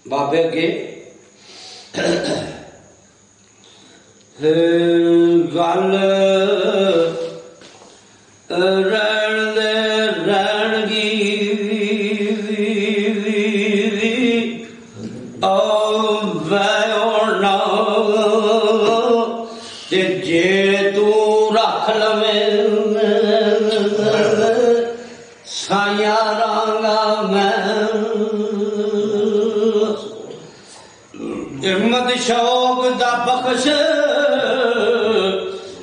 بابے کے گل رہن دے رہن گی جے تو رکھ لوے سائیا رانگا میں ہمت شوق دا بخش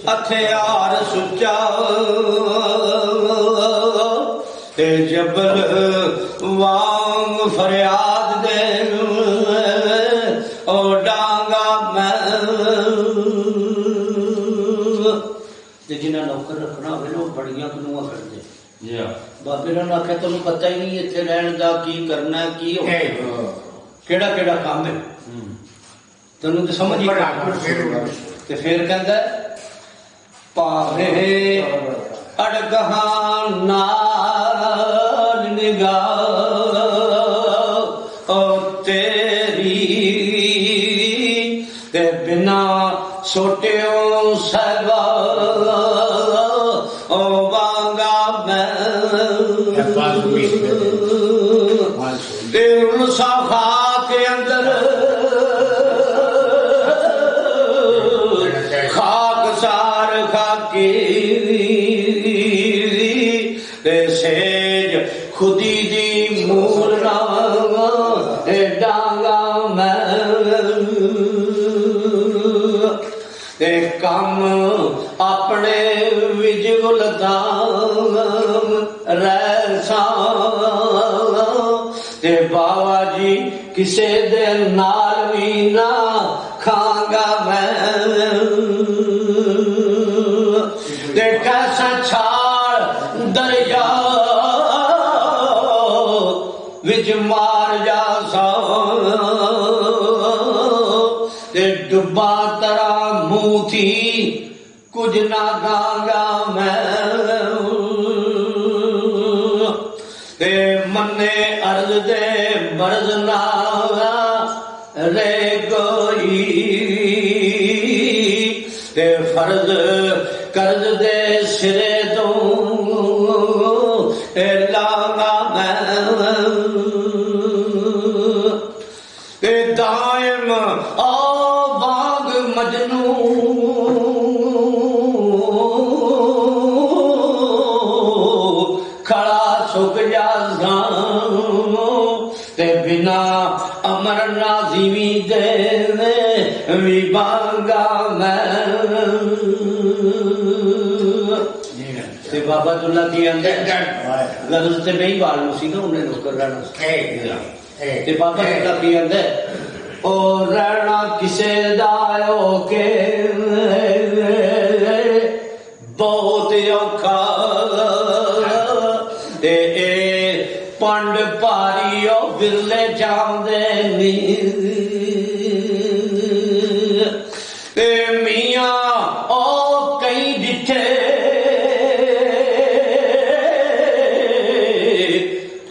ہتھیار سچا جبل وانگ فریاد دے او ڈانگا میں جنہیں نوکر رکھنا ہوئے نا بڑیاں کنواں کر دے بابے نے آخیا تمہیں پتہ ہی نہیں اتنے رہن کا کی کرنا ہے کی کیڑا کیڑا کام ہے تینوں تو سمجھ ہی تے پھر کہندا پاوے اڑگاں نال نگاہ او تیری تے بنا سوٹیوں سہبا او وانگا میں تے صفا کے اندر خاک سار خاکی سیج خودی دی مورنا ڈانگا میں کم اپنے وجولتا ریسا بابا جی کسے دے نال بھی نہ کھانگا میں کیسا چھاڑ دریا وچ مار جا سا ڈبا ترا منہ تھی کچھ نہ گانگا میں منے عرض دے برز نہ رے گوئی فرض قرض دے سرے تو لاگا میں دائم آباغ مجنو کھڑا سک جا تے بنا امر نازمی دے وی بانگا میں بابا دلہ کی اندر لفظ سے نہیں بالو سی نا انہیں نوکر رہنا تے بابا دلہ کی اندر او رہنا کسے دایو کے بہت اوکھا تے پنڈ پاریو برلے جاندے نی میاں او کئی ڈٹھے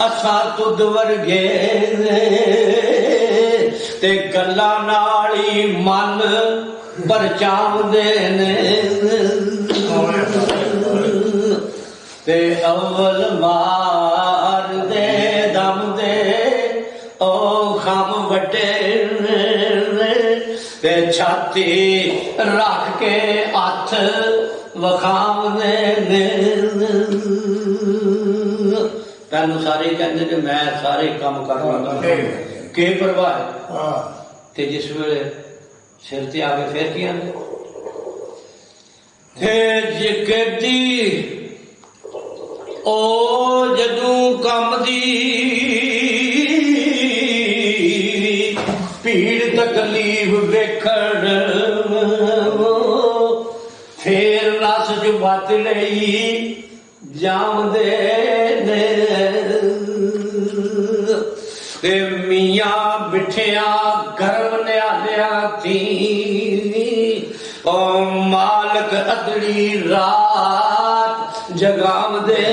اساں تد ورگے تے گلا نالی من پرچاوندے نے تے اول مار دے دم دے او خم وڈے تے چھاتی رکھ کے ہاتھ وکھاوندے نے پہلو سارے کہتے کہ میں سارے کام کر رہا کہ پرواہ تے جس ویلے سر تے آگے پھر کیا جکڑی او جدوں کم دی پیڑ تکلیف ویکھن پھر رس جو بت لئی جام دے میاں بٹھیاں گرم نیالیا تھی او مالک ادڑی رات جگام دے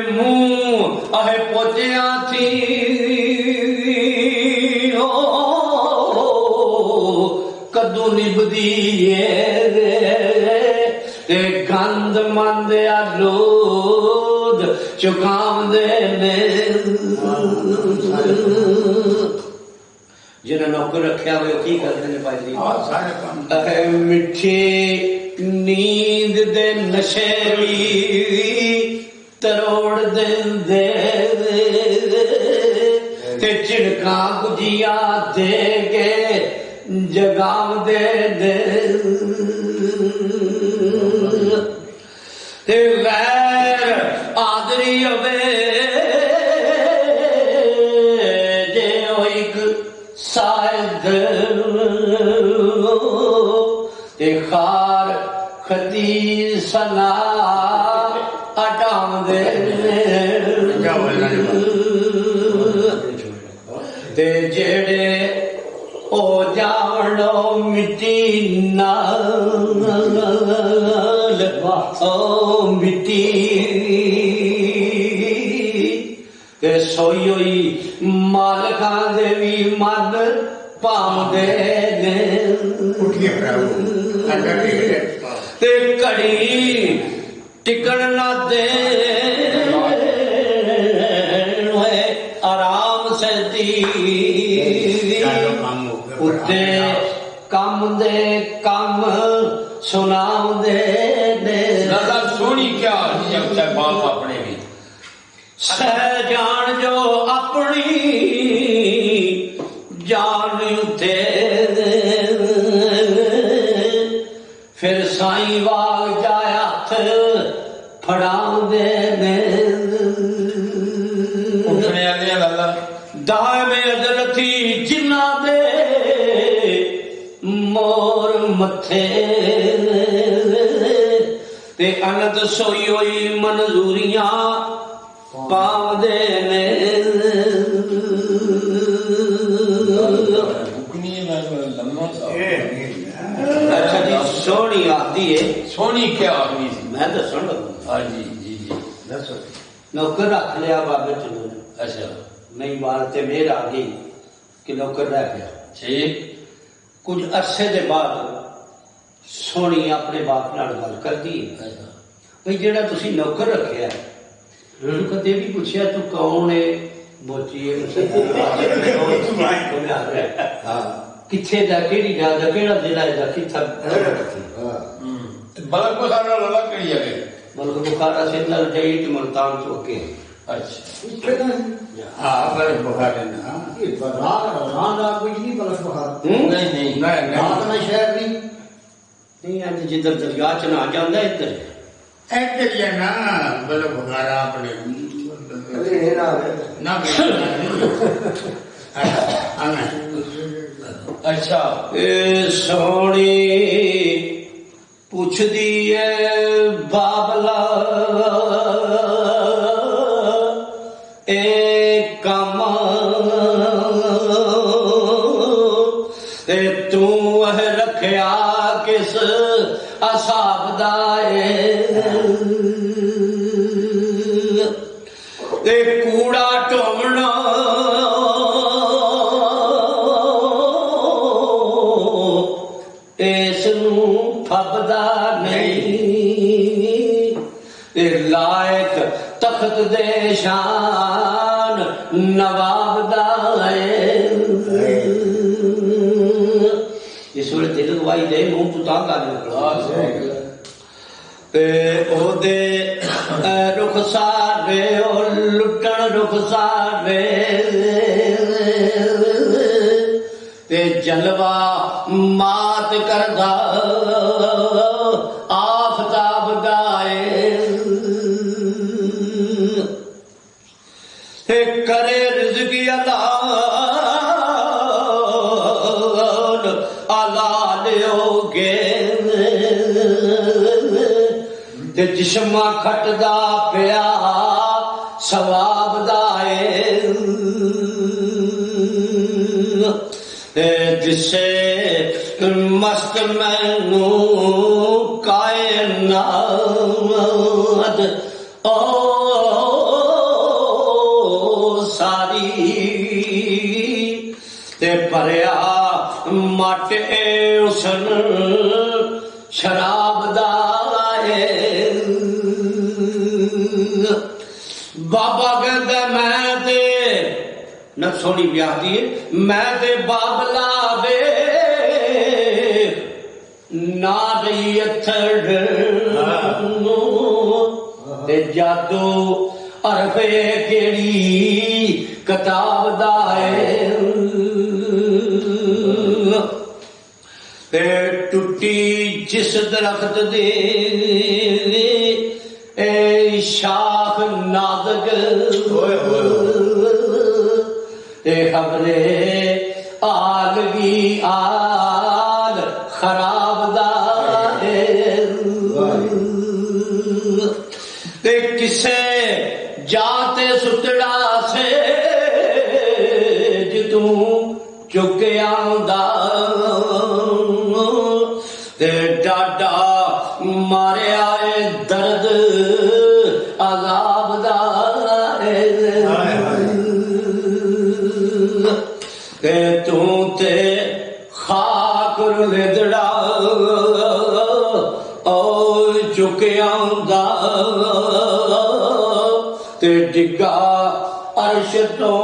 منہ اے پوچھیا تھی کدو نبدی گند مند آلود چکام دے جنہیں نوکر رکھیا ہوئے کی کرتے ہیں پائی مٹھی نیند دے نشے بھی تروڑ دین دے چڑکاں گجیا دے کے جگام دے غیر آدری ہوئے جے ایک سائد خار خطی سنا اٹام دے جڑے او جاوڑو مٹی نال او مٹی سوئی ہوئی مالکاں دے بھی مد پام دے کڑی ٹکن نہ دے آرام سے اتے کم دے کم سناؤ دے نظر سونی کیا باپ اپنے بھی سہ جان جو اپنی جان اتے پھر سائیں واگ جایا پھڑاؤ دے اٹھنے آنے اللہ دائم عدلتی جنہ دے مور متھے تے انت سوئی ہوئی منظوریاں پاؤ دے اچھا جی سونی آتی ہے سونی کیا آدمی میں دسن لگوں ہاں جی جی جی دسو نوکر رکھ لیا بابے چلو اچھا نہیں بات میرے آ گئی کہ نوکر رہ گیا ٹھیک کچھ عرصے کے بعد سونی اپنے باپ نال گل کر دی بھائی جہاں تھی نوکر رکھا کدے بھی پوچھا تو کون ہے بوچی کتنے دا کہڑی جا دا کہڑا ضلع ہے کتنا بلک بخارا لولا کہڑی جگہ بلک بخارا سے ڈیٹ ملتان چوکے اچھا ہاں بلک بخارا نہیں شہر نہیں اج جدھر دریا چ نہ جانا ادھر ادھر یا نا بلک بخارا اپنے اچھا سونی پوچھ دیے بابلا ایک کام تو رکھیا کس اصحاب دائے کوڑا ٹومنا اس پھبدا نہیں لائق تخت دے شان نواب دائے اس ویلے دل گوائی دے منہ تو تا کر نکلا او دے رخسار وے او لٹن رخسار وے تے جلوہ مات کردا آفتاب دائے تے کرے رزقی اللہ لو گے تے جسمہ کھٹدا پیا ثواب دائے جسے مست مینو کائنات ساری تے پریا مٹ اسن شراب دائے بابا کہتا میں تے نہ سونی بیاہ دیئے میں تے بابلا دے نہ رہی اتھڑ تے جادو عرفے کیڑی کتاب دائے تے ٹوٹی جس درخت دے اے شاخ نازک تے خبرے آلگی آل خراب دائے تے کسے جاتے ستڑا سے جتوں چکے آندہ تے ڈاڈا مارے آئے درد عذاب دائے تے تو تے خاک ردڑا او چکے آندہ تے ڈگا عرش تو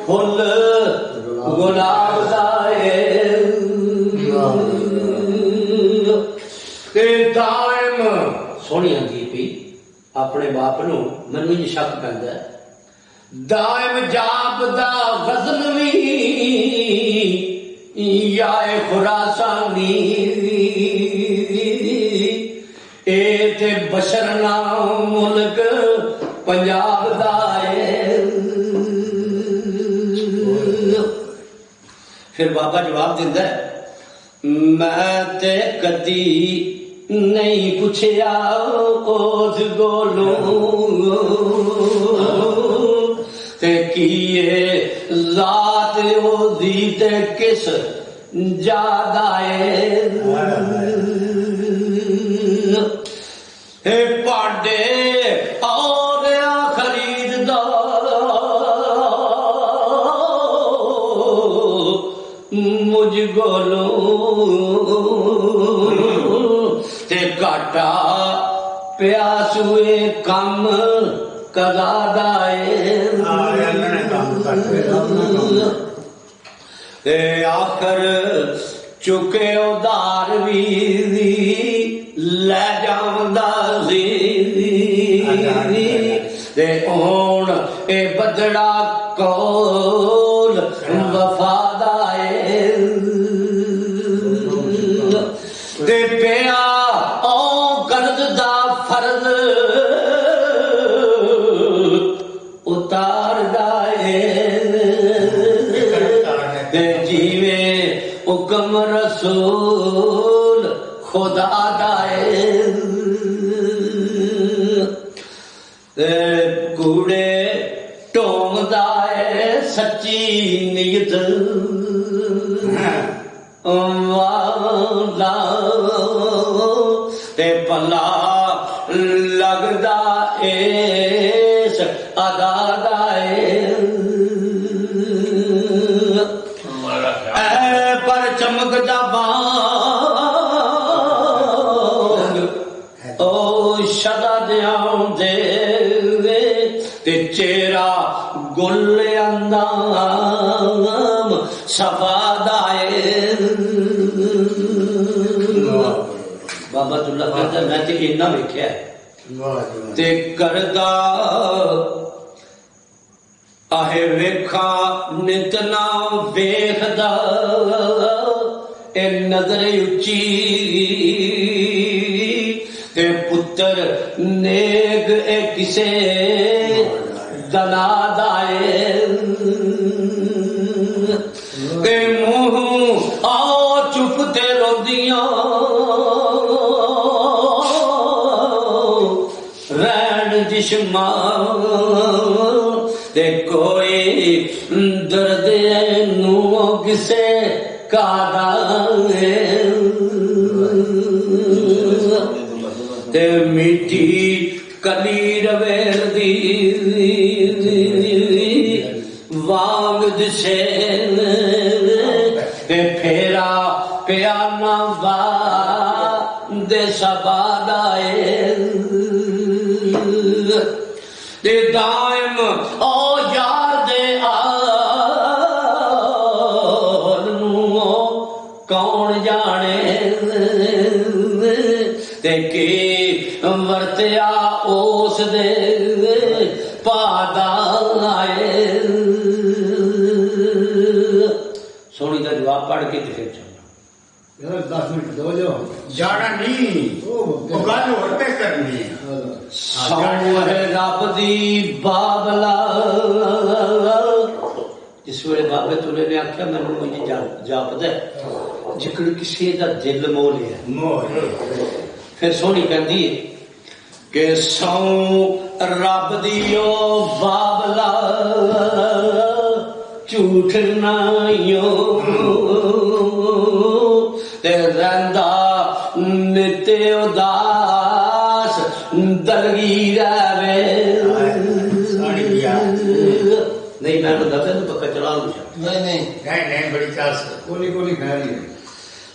پھل گلاب دائے تے دائم سونی آندی پی اپنے باپ نو منو یہ شک پیندا ہے دائم جاب دا غزنوی یا خراسانی اے تے بشر نام ملک پنجاب دائے پھر بابا جواب دیندہ ہے میں تے کدی نہیں پوچھیا اس گولوں تے کیے ذات او دی تے کس جاد آئے اے پاڑے اور خرید دا مجھ گولوں تے کاٹا پیاسوے کم قضا دائے تے آخر چکے ادار بھی لے جاندہ تے اون اے بدڑا کول وفادائے تے پیا او قرض دا فرض اتار دائے تے جیوے حکم رسول خدا دائے کوڑے ٹوم دائے سچی نیت والا تے پلا لگدا ایس ادا دائے اے پر چمکدا بانگ او شدا دیاں دے تے چہرہ گل اندام صفا دائے بابا اللہ کہتا ہے میں تے اتنا ویکھیا ہے تے کردا آہے ویکھا نتنا ویکھدا اے نظر اچھی تے پتر نیک اے کسے دنا دائے تے منہ آؤ چپ تے روندیاں رین جشمان تے کوئی درد نو کسے کادا تے میٹھی کلی رویر دی وانگ دسے پھیرا پیانا وا دے سبادائے دے دائم او یار دے آلنو کون جانے دے کی ورتیا اس دے پادائے سونی کا جواب پڑھ کے پھر چلنا 10 منٹ دو جو جانا نہیں وہ گل ہو پہ کرنی ہے سو ہے رب دی بابلا جس ویلے بابے تلے نے آخیا میں مجھے جاپد ہے جکڑ کسی کا دل مو لیا پھر سونی کہندی ہے کہ سو رب دیو بابلا جھوٹ نائیو تے رہندا نتے اداس دلگی رہے نہیں میں تو دفعہ تو پکا چلا لوں نہیں بڑی چاس کولی کولی کھا رہی ہے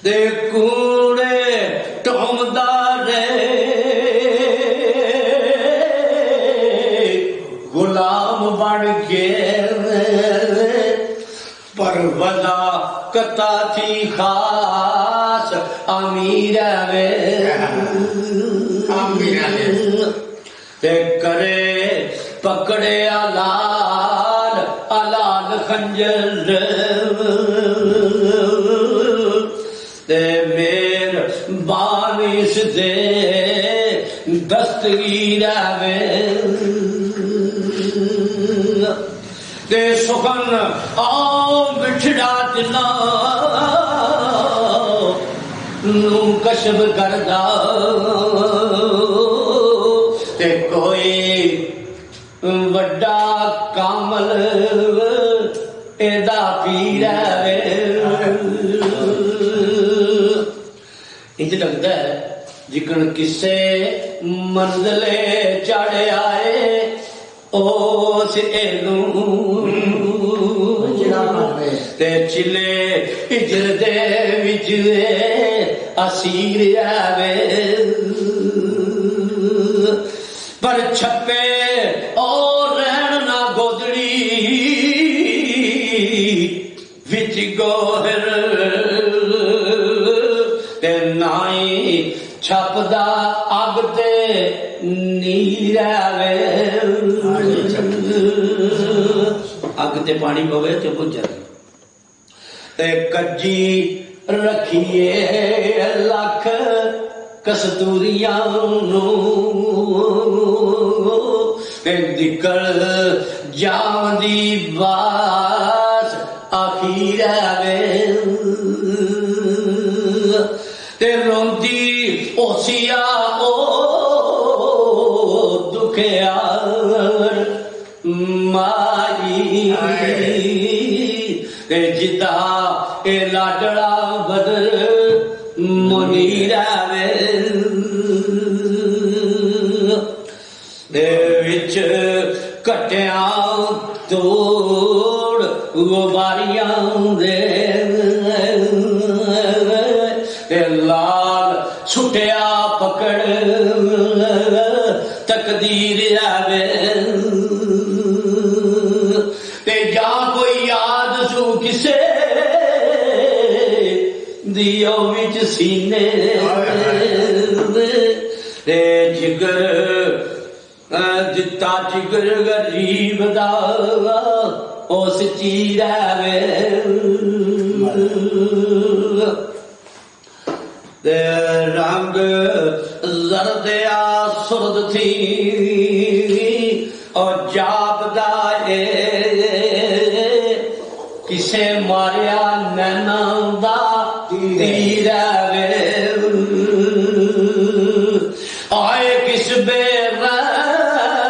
دے کوڑے ٹومدارے غلام بن کے پر ودا کتا تھی خاص امیر تے کرے پکڑے الال خنجر تے میر بانس دے دستگیر تے سخن آؤ بچھڑا دلا نو کشف کردا تے کوئی وڈا کامل ایدا پیر ہے انج لگتا ہے جکن کسے منزلے چڑھ آئے اس ایلو تے چلے اجر دے وچ اسیر آوے پر چھپے اور رہن نہ گودڑی وچ گوہر تے نائی چھپدا اگ تے نیل آوے اگ تے پانی پوے تے بجھ جائے تے کجی رکھیے لکھ کستوریاں نو تے نکل جاندی باس آخیر آوے تے روندی اوسیا او دکھیار مائی تے جدا اے لاڈڑا بدر منیر آوے دے وچ کٹیاں توڑ غباریاں دے لال چھٹیا پکڑ تقدیر آوے تے جا کوئی یاد سو کسے دیو وچ سینے تے جگر دتا جگر غریب دا اس چیر آوے رنگ زردیا سرد تھی اور جاپدا کسے ماریا نینا دا تیر آئے کس بے رحم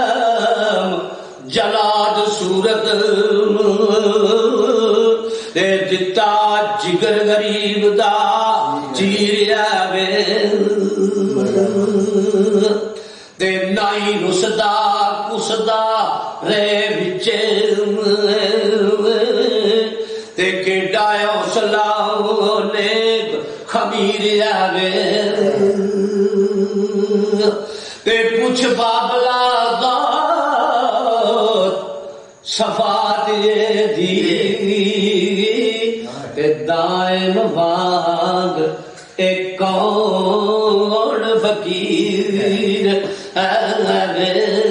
جلاد صورت دے دتا جگر غریب دا چیر آوے تے نائی رسدا کسدا رے بچے کے ڈایو سلاو نے خمیر آگے تے پوچھ بابلا دات صفات دی تے دائم وانگ ایک کون فقیر آگے